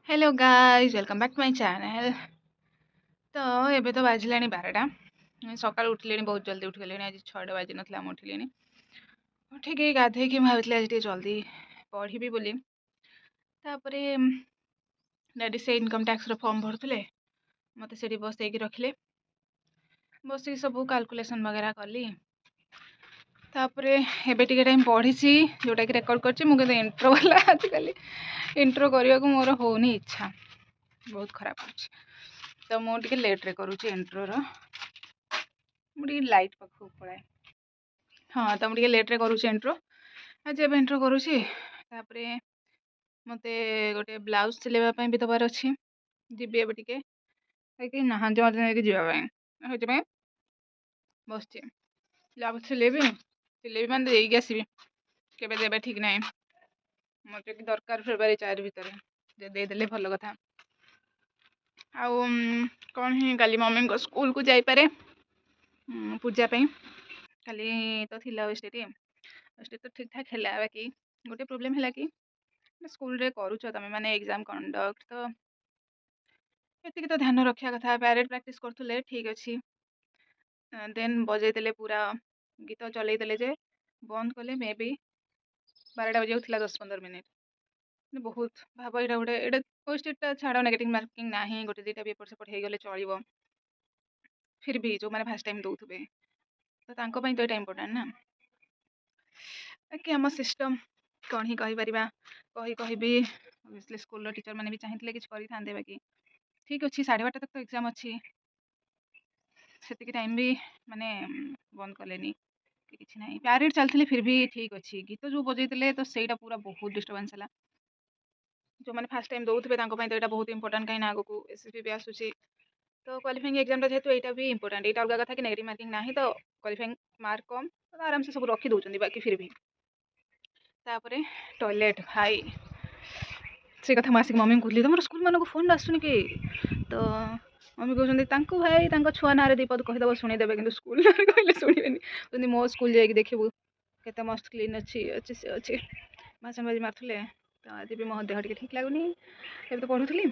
Hello guys welcome back to my channel. तो एबे तो बाजिलानी 12टा। सकाल उठिले बहुत जल्दी उठिगले आज 6टा बाजी नथला हम उठिले उठिक गाधेक भाई आज जल्दी पढ़ी बोली। तापरे डैडी से इनकम टैक्स फॉर्म भरुले मत से बसैक रखिले बसिक सब कैलकुलेशन वगैरह कली। तापरे एबे टिके टाइम पढ़ी जोटा कि रेकर्ड कर इंट्रो वाला आजिकल इंट्रो करने को मोर होनी इच्छा बहुत खराब हो। तो मुझे लेट रे करुँच इंट्रोर मुझे लाइट पाखक पलाए। हाँ तो मुझे लेट रे करुँच इंट्रो आज एवं इंट्रो करुँची। मत गोटे ब्लाउज सिलेवाई भी दबार अच्छी जीवी ए टे कहीं नहा मत नहीं जावाई बस ब्लाउज सिलेबी मैंने देगी आसबि केवे देवे ठीक ना मत दरकार फेब्रुआरी 4 भितर देदेले भल कथा। आउ कौन ही काली मम्मी को स्कूल को जापे पूजापी खाली तो थिला तो ठीक ठाक है बाकी गोटे प्रोब्लेम है कि स्कूल रे करुच तमें माने एग्जाम कंडक्ट तो ये तो ध्यान रखा कथा पैरेड प्रैक्टिस करथुले ठीक अच्छी देन बजेदेले पूरा गीत चलईदेले जे बंद कले मे बी 12टा बजे 10-15 मिनिट बहुत भाव यहाँ गोटे पोस्टा छाड़ नेगेटिव मार्किंग ना गोटे 2टा भी एपट सेपट हो गले चलो फिर भी जो मैंने फास्ट टाइम दौथे तो यहाँ इम्पोर्टाट ना कि आम सिस्टम कौन ही कहीपर कही स्कूल टीचर मैंने भी चाहिए कि करें बाकी ठीक अच्छे 12:30 तक तो एग्जाम अच्छी से टाइम भी माने बंद कले कि ना पैरेड चलती फिर भी ठीक अच्छी गीत जो बजे तो सहीटा पूरा बहुत डिस्टर्बेंस है जो मैंने फास्ट टाइम दौथे तो यहाँ बहुत इंपोर्टाट कहीं आगे एसएसबी भी आसूसी तो क्वालिफाइंग एग्जाम जेहतु यहाँ भी इंपोर्टाट यहाँ अलग कथा कि नेगेटिव मार्किंग ना तो क्वालिफाइंग मार्क कम तो आराम से सब रखी दौरान बाकी फिर भी तापर टॉयलेट भाई से कथा मुझे मम्मी कहली तुम स्कूल मानक फोन आसुनि कि तो मम्मी कहते भाई छुआ ना दीपद कहीदेव शुणीदेवे कि स्कूल ना कहले शुणे मो स्कूल जाकि देखू केते मस्त क्लीन अच्छी अच्छे से अच्छे भाषण बाजी मार्थे तो आज भी मो देह ठीक लगुनि तो पढ़ुली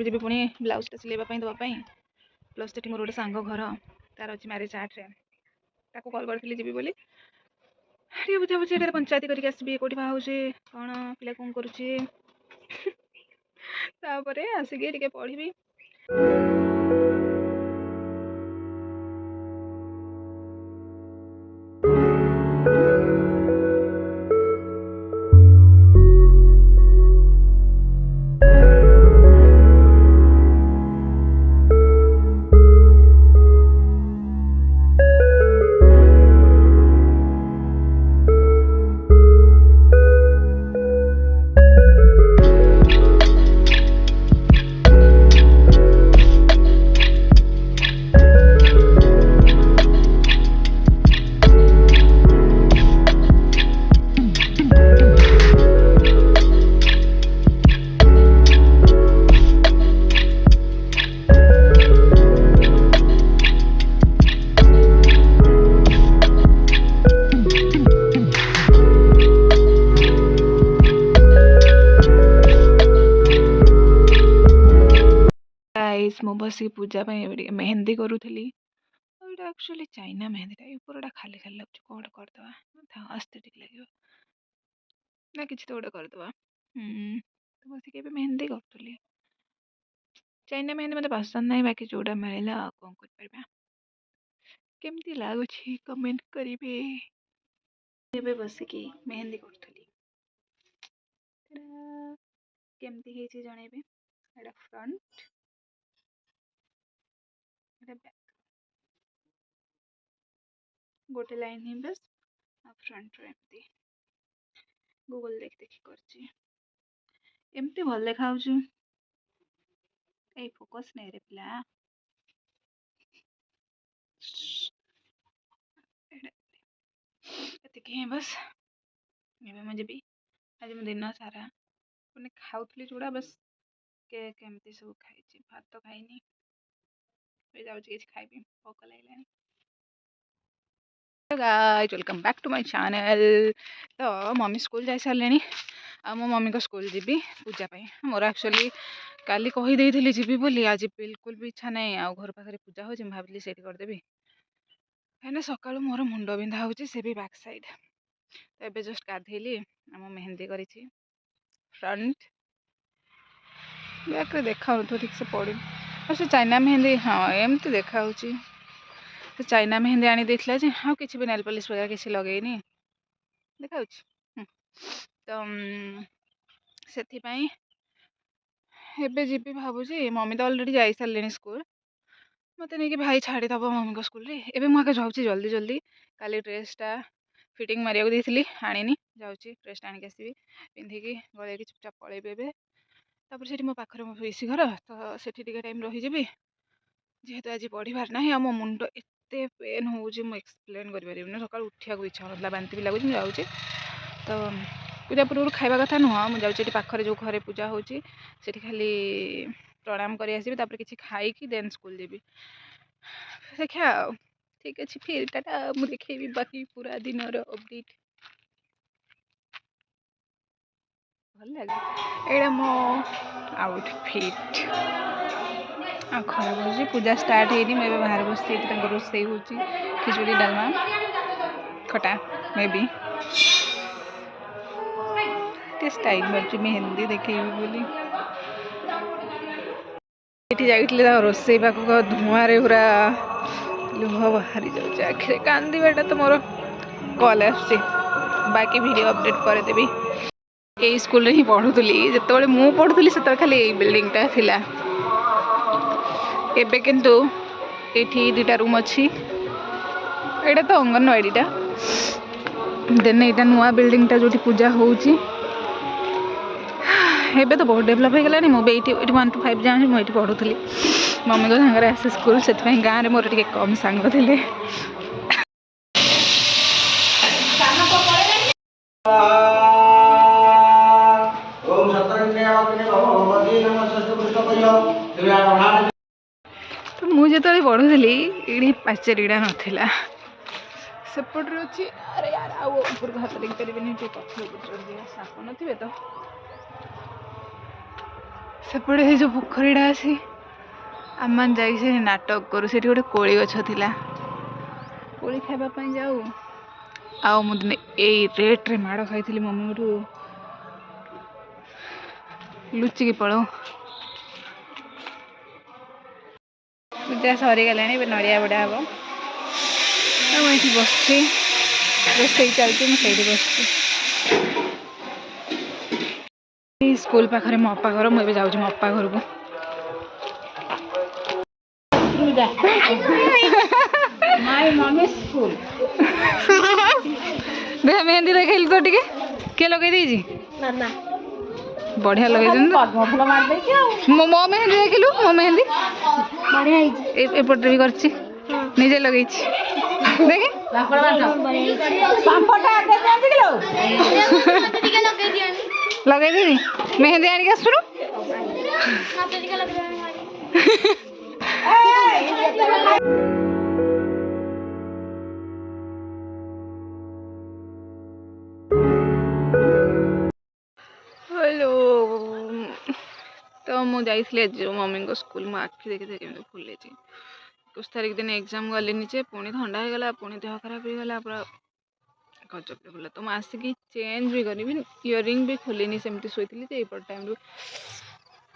जी पुणी ब्लाउजटा सिलेवाई देवाई प्लस ये मोर गोटे सांग घर तार अच्छी मैरिज आर्ट्रे कल करी जी बोली बुझा बुझी पंचायत करके आसबि कौटी बाहर कौन पिला कौन करुच्ची आसिक पढ़ी। मो बस पूजा मेहंदी करूली एक्चुअली चाइना मेहंदी ऊपर खाली खाली लगे कौन करदे आस्थेटिक लगे ना कि तो गोटे करदे तो बस मेहंदी करूली चाइना मेहंदी मत पसंद ना बाकी जोड़ा मिलला कौन कर केमती लगुच कमेंट करेंगे बसिक मेहंदी करूली केमती जनइबे फ्रंट गोटे लाइन ही बस फ्रंट एमती गूगल देखी करमती भल देखा फोकस नहीं रे पिला ये बस ये मुझे आज मैं दिन सारा मैंने खाऊली चूड़ा बस केक एमती सब खाई भात तो खाईनी खाइबी भोक लगे। Guys welcome back to my channel. तो मम्मी स्कूल जा सारे आ मो मम्मी को स्कूल जी पूजापी मोर एक्चुअली काली कहीदेली जी बोली आज बिल्कुल भी इच्छा ना आ घर पाखे पूजा हो भाविली से करदेवी कहीं सका मोर मुंड बिंधा हो बैक साइड तो ये जस्ट गाधेली आम मेहंदी कर फ्रंट बैक देखा तो ठीक से पड़ी और से चाइना मेहंदी हाँ एमती देखा तो चाइना मेहंदी आनी देथिला जे हाँ किसी भी नेल पॉलिश वगैरह किसी लगेनी देखा तो से एबे जीबी भावुची मम्मी तो ऑलरेडी जाई सारे स्कूल मत नहीं भाई छाड़ीदब मम्मी को स्कूल रे एबे मुझे जाऊँगी जल्दी जल्दी काली ड्रेसटा फिटिंग मारिया देती आनी जाऊँगी ड्रेसटा आनिक आसबि पिंधिकी गले चुपचाप पलैबी एबे तापर से मो पाखरे मो पीसी घर तो सेठी टाइम रहीजी जेहेतु आज पढ़ार ना आम मुंड एत पेन हो एक्सप्लेन कर सका उठा इच्छा होता बांति भी लगुच जाऊँगी तो पूजा पूर्व खाଇବା कथा नुह मुझे पाखरे जो घरे पूजा होची खाली प्रणाम कर आसबि तापर किसी खाई देन स्कूल देवी देखा ठीक अच्छे फिर टाटा मुझे देखेबी बाकी पूरा दिन अपडेट भल लगे एटा मो आउटफिट आ खराब हो पूजा स्टार्ट है मैं बाहर बस रोसे हो खिचुड़ी डालमा खटा मे बी स्टाइल मार्च मेहंदी देखेबी बोली ये रोसे पाक धुआं पूरा लुह बाहरी जाऊँ आखिरे कांदीबाटा तो मोर कल आसुची बाकी वीडियो अपडेट करदेवी यही स्कूल ही पढ़ुली जिते मु पढ़ुली से खाली यही बिल्डिंगटा थिला एबे किंतु ये दुटा रूम अच्छी यहाँ तो अंगनवाड़ीटा देन यहाँ नुआ बिल्डिंगटा जो पूजा होची एबे तो बहुत डेभलप हो गलानी मुझे ये 1 to 5 जाऊँ मुझे पढ़ुली मम्मी को सांगे आसे स्कूल से गाँव में मोर टे कम सांग थे तो मुझे जो पढ़ुली ये पाचेरीटा नाला सेपटे अच्छी अरे यार आउर को हाथ देखी पारे पथर साप नो तो सेपटे जो पोखरीटा अच्छी आम जा नाटक करूँ से गोटे कोली गछ था कोली खावाई जाऊ आउ मुझे यही रेट्रे माड़ खाई मम्मी को लुचिकी पड़ो पूजा सरी गला नड़िया बड़ा हम ये बस रोसे चलती मुझे बस स्कूल पाखे मो अपा घर मुझे जाऊँ मो अपा घर को देख मेहंदी देखल तो टे किए लगे बढ़िया लगे मो मेहंदी देखलु मो मेहंदी एपटे भी करछि निजे लगे देखे लगे दीदी मेहंदी आनिक आसुनु हेलो तो मुझे जो मम्मी को स्कूल में आखि देखी देखी फुल 21 तारिख दिन एग्जाम गली नीचे पुणी थंडा हो गला पुणी देह खराब हो गला पूरा गजब फुला तो मुझे आसिक चेंज भी करी इयरिंग भी खोलिनी सेमती शोती यपट टाइम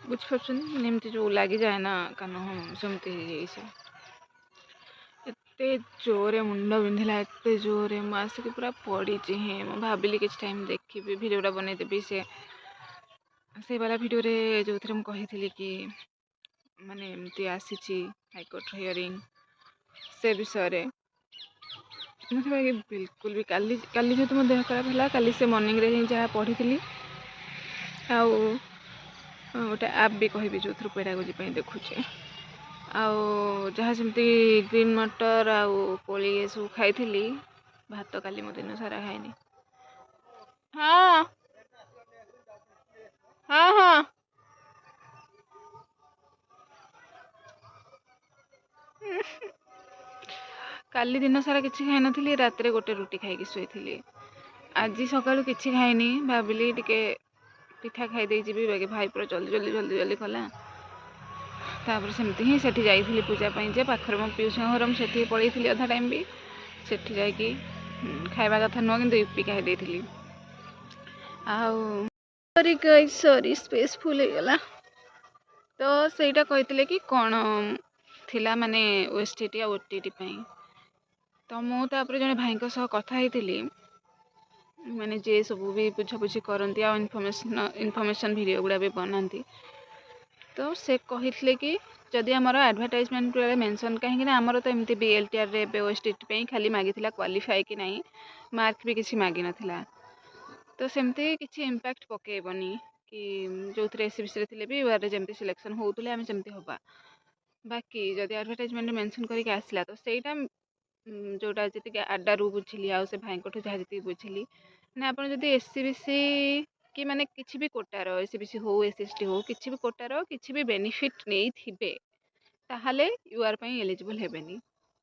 बुझीपार्टी जो लगी जाए ना कान सेमती एते जोरे मुंड बिंधिला एते जोरे मु आसिक पूरा पड़ी हाँ मैं भाविली किसी टाइम देखी भिडियोटा बनईदेवी से वाला भिडियो जो थे मुझे कि माने एमती आसी हाईकोर्ट हियरिंग से विषय मुझे बिल्कुल भी काली काली जो मो देह खराब है काली से मॉर्निंग रे ही जहाँ पढ़ी थी आउ गोटे आप भी कहि जो पेडागोजी देखुचे आउ जहाँ सेमती ग्रीन मटर आउ कोली ये सब खाई भात काली मो दिन सारा खाइनी हाँ हाँ हाँ काली दिन सारा किसी खाई नी रात गोटे रुटी खाई शोई आज सका किसी खाइनी भाविली टिके ପିଠା ଖାଇ ଦେଇ ଯିବି ବାକି ଭାଇ ପୁରା ଜଲ୍ଦି ଜଲ୍ଦି ଜଲ୍ଦି ଜଲ୍ଦି କଲା। ତାପରେ ସେମିତି ହିଁ ସେଠି ଯାଇଥିଲି ପୂଜା ପାଇଁ ଯେ ପାଖରେ ମୋ ପିଉସୀଙ୍କ ଘର, ମୁଁ ସେଠିକି ପଳେଇଥିଲି ଅଧା ଟାଇମ୍ ବି। ସେଠି ଯାଇକି ଖାଇବା କଥା ନୁହଁ କିନ୍ତୁ ୟୁପି ଖାଇ ଦେଇଥିଲି। ଆଉ ସରି ସ୍ପେସ୍ ଫୁଲ୍ ହେଇଗଲା। ତ ସେଇଟା କହିଥିଲେ କି କ'ଣ ଥିଲା ମାନେ OSTT ଆଉ OTT ପାଇଁ। ତ ମୁଁ ତାପରେ ଜଣେ ଭାଇଙ୍କ ସହ କଥା ହେଇଥିଲି, ମାନେ ଯିଏ ସବୁ ବି ବୁଝାବୁଝି କରନ୍ତି ଆଉ ଇନଫର୍ମେସନ୍ ଭିଡ଼ିଓ ଗୁଡ଼ା ବି ବନାନ୍ତି। ତ ସେ କହିଥିଲେ କି ଯଦି ଆମର ଆଡ଼ଭର୍ଟାଇଜମେଣ୍ଟ ବେଳେ ମେନସନ୍, କାହିଁକିନା ଆମର ତ ଏମିତି BLTRରେ ଏବେ OSTT ପାଇଁ ଖାଲି ମାଗିଥିଲା କ୍ୱାଲିଫାଏ କି ନାହିଁ, ମାର୍କ ବି କିଛି ମାଗିନଥିଲା। ତ ସେମିତି କିଛି ଇମ୍ପାକ୍ଟ ପକେଇବନି କି ଯେଉଁଥିରେ SCBCରେ ଥିଲେ ବି ୟୁଆର୍ରେ ଯେମିତି ସିଲେକ୍ସନ୍ ହେଉଥିଲେ ଆମେ ସେମିତି ହେବା। ବାକି ଯଦି ଆଡ଼ଭର୍ଟାଇଜମେଣ୍ଟ ମେନସନ୍ କରିକି ଆସିଲା ତ ସେଇଟା ଯେଉଁଟା ଯେତିକି ଆଡ଼ାରୁ ବୁଝିଲି ଆଉ ସେ ଭାଇଙ୍କଠୁ ଯାହା ଯେତିକି ବୁଝିଲି, ମାନେ ଆପଣ ଯଦି SCBC କି ମାନେ କିଛି ବି କୋଟାର SCBC ହଉ SST ହଉ କିଛି ବି କୋଟାର କିଛି ବି ବେନିଫିଟ୍ ନେଇଥିବେ ତାହେଲେ ୟୁଆର୍ ପାଇଁ ଏଲିଜିବଲ୍ ହେବେନି।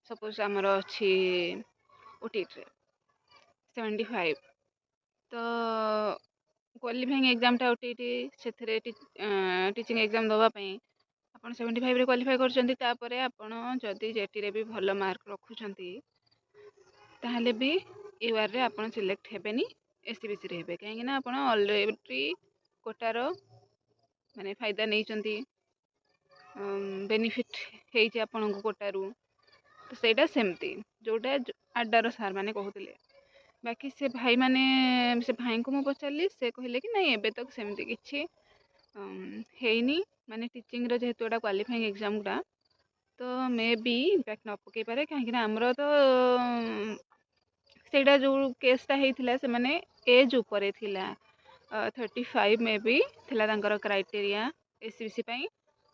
ସପୋଜ୍ ଆମର ଅଛି OTTରେ 75, ତ କ୍ୱାଲିଫାଇଂ ଏକ୍ଜାମଟା OTT, ସେଥିରେ ଟିଚିଂ ଏକ୍ଜାମ୍ ଦେବା ପାଇଁ ଆପଣ 75ରେ କ୍ୱାଲିଫାଇ କରୁଛନ୍ତି। ତାପରେ ଆପଣ ଯଦି JETରେ ବି ଭଲ ମାର୍କ ରଖୁଛନ୍ତି ତାହେଲେ ବି ୟୁଆର୍ରେ ଆପଣ ସିଲେକ୍ଟ ହେବେନି, SCBCରେ ହେବେ। କାହିଁକିନା ଆପଣ ଅଲରେଡ଼ି କୋଟାର ମାନେ ଫାଇଦା ନେଇଛନ୍ତି, ବେନିଫିଟ୍ ହେଇଛି ଆପଣଙ୍କୁ କୋଟାରୁ। ତ ସେଇଟା ସେମିତି ଯେଉଁଟା ଆଡ଼ାର ସାର୍ ମାନେ କହୁଥିଲେ। ବାକି ସେ ଭାଇଙ୍କୁ ମୁଁ ପଚାରିଲି, ସେ କହିଲେ କି ନାଇଁ ଏବେ ତକ ସେମିତି କିଛି ହେଇନି, ମାନେ ଟିଚିଂର ଯେହେତୁ ଏଇଟା କ୍ୱାଲିଫାଇଂ ଏକ୍ଜାମ୍ ଗୁଡ଼ା, ତ ମେ ବି ଇମ୍ପାକ୍ଟ ନ ପକାଇପାରେ। କାହିଁକିନା ଆମର ତ ସେଇଟା ଯେଉଁ କେସ୍ଟା ହେଇଥିଲା ସେମାନେ ଏଜ୍ ଉପରେ ଥିଲା, 35 ମେ ବି ଥିଲା ତାଙ୍କର କ୍ରାଇଟେରିଆ SCBC ପାଇଁ,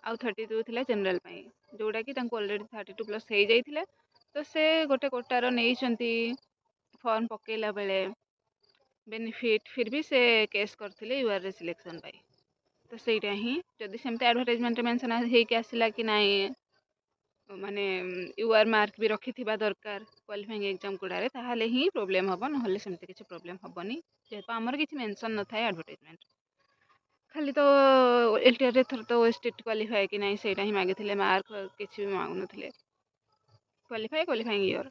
ଆଉ 32 ଥିଲା ଜେନେରାଲ୍ ପାଇଁ, ଯେଉଁଟାକି ତାଙ୍କୁ ଅଲରେଡ଼ି 32+ ହେଇଯାଇଥିଲା। ତ ସେ ଗୋଟେ କୋଟାର ନେଇଛନ୍ତି ଫର୍ମ ପକାଇଲା ବେଳେ ବେନିଫିଟ୍, ଫିର୍ ବି ସେ କେସ୍ କରିଥିଲେ ୟୁଆର୍ରେ ସିଲେକ୍ସନ୍ ପାଇଁ। ତ ସେଇଟା ହିଁ ଯଦି ସେମିତି ଆଡ଼ଭର୍ଟାଇଜମେଣ୍ଟରେ ମେନସନ୍ ହେଇକି ଆସିଲା କି ନାହିଁ ମାନେ ୟୁଆର୍ ମାର୍କ ବି ରଖିଥିବା ଦରକାର କ୍ୱାଲିଫାଇଂ ଏକ୍ଜାମ୍ ଗୁଡ଼ାରେ, ତାହେଲେ ହିଁ ପ୍ରୋବ୍ଲେମ୍ ହେବ, ନହେଲେ ସେମିତି କିଛି ପ୍ରୋବ୍ଲେମ୍ ହେବନି। ଯେହେତୁ ଆମର କିଛି ମେନସନ୍ ନଥାଏ ଆଡ଼ଭର୍ଟାଇଜମେଣ୍ଟ, ଖାଲି ତ LTRରେ ଥର ତ OSTT କ୍ୱାଲିଫାଏ କି ନାହିଁ ସେଇଟା ହିଁ ମାଗିଥିଲେ, ମାର୍କ କିଛି ବି ମାଗୁନଥିଲେ, କ୍ୱାଲିଫାଇଂ ଇୟର୍।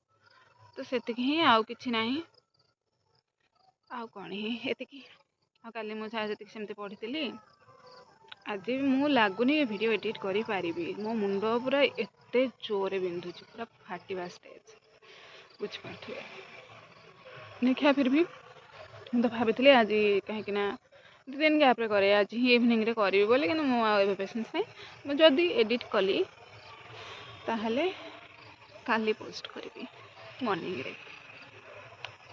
ତ ସେତିକି ହିଁ, ଆଉ କିଛି ନାହିଁ। ଆଉ କ'ଣ ହିଁ ଏତିକି। ଆଉ କାଲି ମୁଁ ଯାହା ଯେତିକି ସେମିତି ପଢ଼ିଥିଲି। ଆଜି ମୁଁ ଲାଗୁନି ଭିଡ଼ିଓ ଏଡ଼ିଟ୍ କରିପାରିବି, ମୋ ମୁଣ୍ଡ ପୁରା ଏତେ ଜୋରରେ ବିନ୍ଧୁଛି, ପୁରା ଫାଟିବା ଷ୍ଟେଜ୍, ବୁଝିପାରୁଥିବେ। ଦେଖିବା ଫିର୍ ବି ମୁଁ ତ ଭାବିଥିଲି ଆଜି କାହିଁକିନା 2 ଦିନ ଗ୍ୟାପ୍ରେ କରେ, ଆଜି ହିଁ ଇଭିନିଂରେ କରିବି ବୋଲି, କିନ୍ତୁ ମୁଁ ଆଉ ଏବେ ପେସେନ୍ସ ନାହିଁ। ମୁଁ ଯଦି ଏଡ଼ିଟ୍ କଲି ତାହେଲେ କାଲି ପୋଷ୍ଟ କରିବି ମର୍ଣ୍ଣିଂରେ।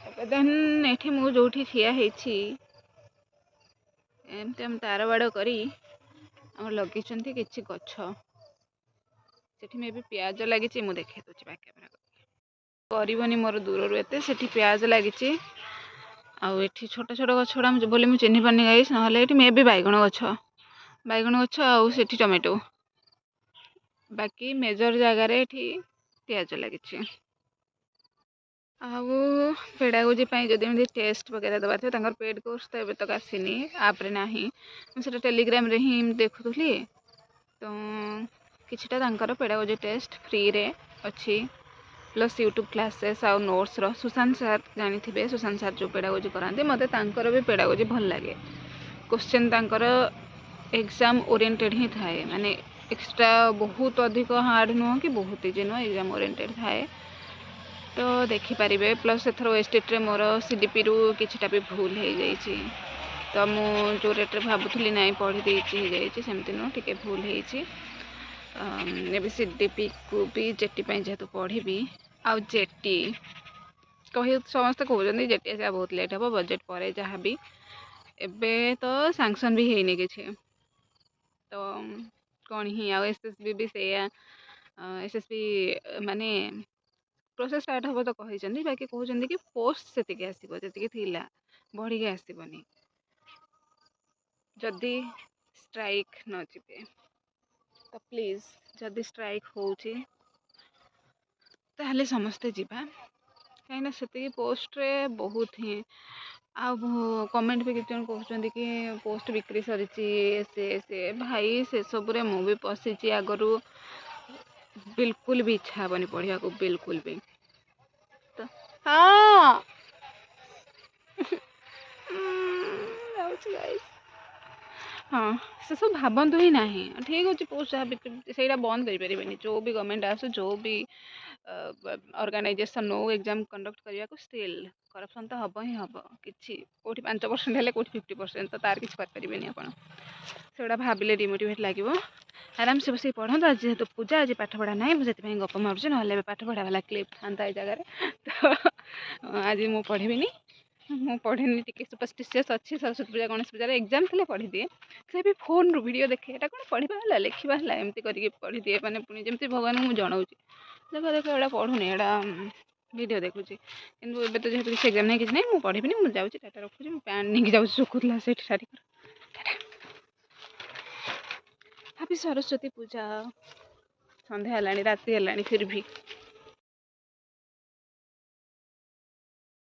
ଏବେ ଦେନ୍ ଏଠି ମୁଁ ଯେଉଁଠି ଠିଆ ହେଇଛି ଏମିତି ଆମେ ତାର ବାଡ଼ କରି ଆମର ଲଗେଇଛନ୍ତି କିଛି ଗଛ, ସେଠି ମେ ବି ପିଆଜ ଲାଗିଛି, ମୁଁ ଦେଖେଇ ଦେଉଛି ବ୍ୟାକ୍ କ୍ୟାମେରା କରିବନି ମୋର ଦୂରରୁ ଏତେ। ସେଠି ପିଆଜ ଲାଗିଛି, ଆଉ ଏଠି ଛୋଟ ଛୋଟ ଗଛ ଗୁଡ଼ା ବୋଲି ମୁଁ ଚିହ୍ନି ପାରୁନି ଗାଇସ୍, ନହେଲେ ଏଠି ମେ ବି ବାଇଗଣ ଗଛ ଆଉ ସେଠି ଟମାଟୋ। ବାକି ମେଜର ଜାଗାରେ ଏଠି ପିଆଜ ଲାଗିଛି। ଆଉ ପେଡ଼ାଗୋଜି ପାଇଁ ଯଦି ଏମିତି ଟେଷ୍ଟ ବଗେରା ଦେବାର ଥିବ, ତାଙ୍କର ପେଡ୍ କୋର୍ସ ତ ଏବେ ତକ ଆସିନି, ଆପ୍ରେ ନାହିଁ, ମୁଁ ସେଇଟା ଟେଲିଗ୍ରାମରେ ହିଁ ଦେଖୁଥିଲି। ତ କିଛିଟା ତାଙ୍କର ପେଡ଼ାଗୋଜି ଟେଷ୍ଟ ଫ୍ରିରେ ଅଛି, ପ୍ଲସ୍ ୟୁଟ୍ୟୁବ୍ କ୍ଲାସେସ୍ ଆଉ ନୋଟ୍ସର। ସୁଶାନ୍ତ ସାର୍ ଜାଣିଥିବେ, ସୁଶାନ୍ତ ସାର୍ ଯେଉଁ ପେଡ଼ାଗୋଜି କରାନ୍ତି, ମୋତେ ତାଙ୍କର ବି ପେଡ଼ାଗୋଜି ଭଲ ଲାଗେ। କୋଶ୍ଚିନ୍ ତାଙ୍କର ଏକ୍ଜାମ୍ ଓରିଏଣ୍ଟେଡ଼୍ ହିଁ ଥାଏ, ମାନେ ଏକ୍ସଟ୍ରା ବହୁତ ଅଧିକ ହାର୍ଡ଼ ନୁହଁ କି ବହୁତ ଇଜି ନୁହଁ, ଏକ୍ଜାମ୍ ଓରିଏଣ୍ଟେଡ଼୍ ଥାଏ। ତ ଦେଖିପାରିବେ। ପ୍ଲସ୍ ଏଥର OSTTରେ ମୋର CDPରୁ କିଛିଟା ବି ଭୁଲ ହେଇଯାଇଛି, ତ ମୁଁ ଯେଉଁ ରେଟ୍ରେ ଭାବୁଥିଲି ନାହିଁ ପଢ଼ି ଦେଇଛି ହେଇଯାଇଛି, ସେମିତି ନୁହଁ, ଟିକେ ଭୁଲ ହେଇଛି। ଏବେ CDPକୁ ବି JET ପାଇଁ ଯେହେତୁ ପଢ଼ିବି, ଆଉ JET ସମସ୍ତେ କହୁଛନ୍ତି JET ଆସିବା ବହୁତ ଲେଟ୍ ହେବ, ବଜେଟ୍ ପରେ ଯାହା ବି। ଏବେ ତ ସାଙ୍କସନ୍ ବି ହେଇନି କିଛି, ତ କ'ଣ ହିଁ ଆଉ SSB ବି ସେଇଆ, SSB ମାନେ ପ୍ରୋସେସ୍ ଷ୍ଟାର୍ଟ ହେବ ତ କହିଛନ୍ତି, ବାକି କହୁଛନ୍ତି କି ପୋଷ୍ଟ ସେତିକି ଆସିବ ଯେତିକି ଥିଲା, ବଢ଼ିକି ଆସିବନି ଯଦି ଷ୍ଟ୍ରାଇକ୍ ନ ଯିବେ। ତ ପ୍ଲିଜ୍ ଯଦି ଷ୍ଟ୍ରାଇକ୍ ହେଉଛି ତାହେଲେ ସମସ୍ତେ ଯିବା, କାହିଁକିନା ସେତିକି ପୋଷ୍ଟରେ ବହୁତ ହିଁ कमेंट भी कितने कहते कि पोस्ट बिक्री सरी से भाई से सब मु भी पशिची आगु बिल्कुल भी इच्छा हेनी पढ़ा को बिल्कुल भी तो हाँ गाइस हाँ से सब भावतु ही ना ठीक अच्छे पोस्ट जहाँ बिक्री से बंद करें जो भी गवर्नमेंट आसु जो भी ऑर्गेनाइजेशन नो एग्जाम कंडक्ट करने को स्टिल करप्शन तो हम ही हम कि कौटी 5% हेल्ले कौटी 50% तो तार किसी करें आप से भाविले डिमोटिवेट लगे आराम से बस पढ़ो आज जेहतु पूजा आज पाठ पढ़ा ना मुझे गप मारुचे ना पाठ पढ़ा वाला क्लिप था ये जगह तो आज मुझे पढ़ी ମୁଁ ପଢ଼େନି ଟିକେ ସୁପରଷ୍ଟିସିୟସ୍ ଅଛି ସରସ୍ୱତୀ ପୂଜା ଗଣେଶ ପୂଜାରେ ଏକ୍ଜାମ୍ ଥିଲେ ପଢ଼ିଦିଏ ସେ ବି ଫୋନ୍ରୁ ଭିଡ଼ିଓ ଦେଖେ ଏଇଟା କ'ଣ ପଢ଼ିବା ହେଲା ଲେଖିବା ହେଲା ଏମିତି କରିକି ପଢ଼ିଦିଏ ମାନେ ପୁଣି ଯେମିତି ଭଗବାନଙ୍କୁ ମୁଁ ଜଣାଉଛି ଦେଖ ଏଇଟା ପଢ଼ୁନି ଏଇଟା ଭିଡ଼ିଓ ଦେଖୁଛି କିନ୍ତୁ ଏବେ ତ ଯେହେତୁ କିଛି ଏକ୍ଜାମ୍ ନାହିଁ କିଛି ନାହିଁ ମୁଁ ପଢ଼ିବିନି ମୁଁ ଯାଉଛି ଟାଟା ରଖୁଛି ମୁଁ ପ୍ୟାଣ୍ଟ ନେଇକି ଯାଉଛି ଶୁଖୁଥିଲା ସେଇଠି ଶାଢ଼ୀ ହାପି ସରସ୍ୱତୀ ପୂଜା ସନ୍ଧ୍ୟା ହେଲାଣି ରାତି ହେଲାଣି ଫିର୍ ଭି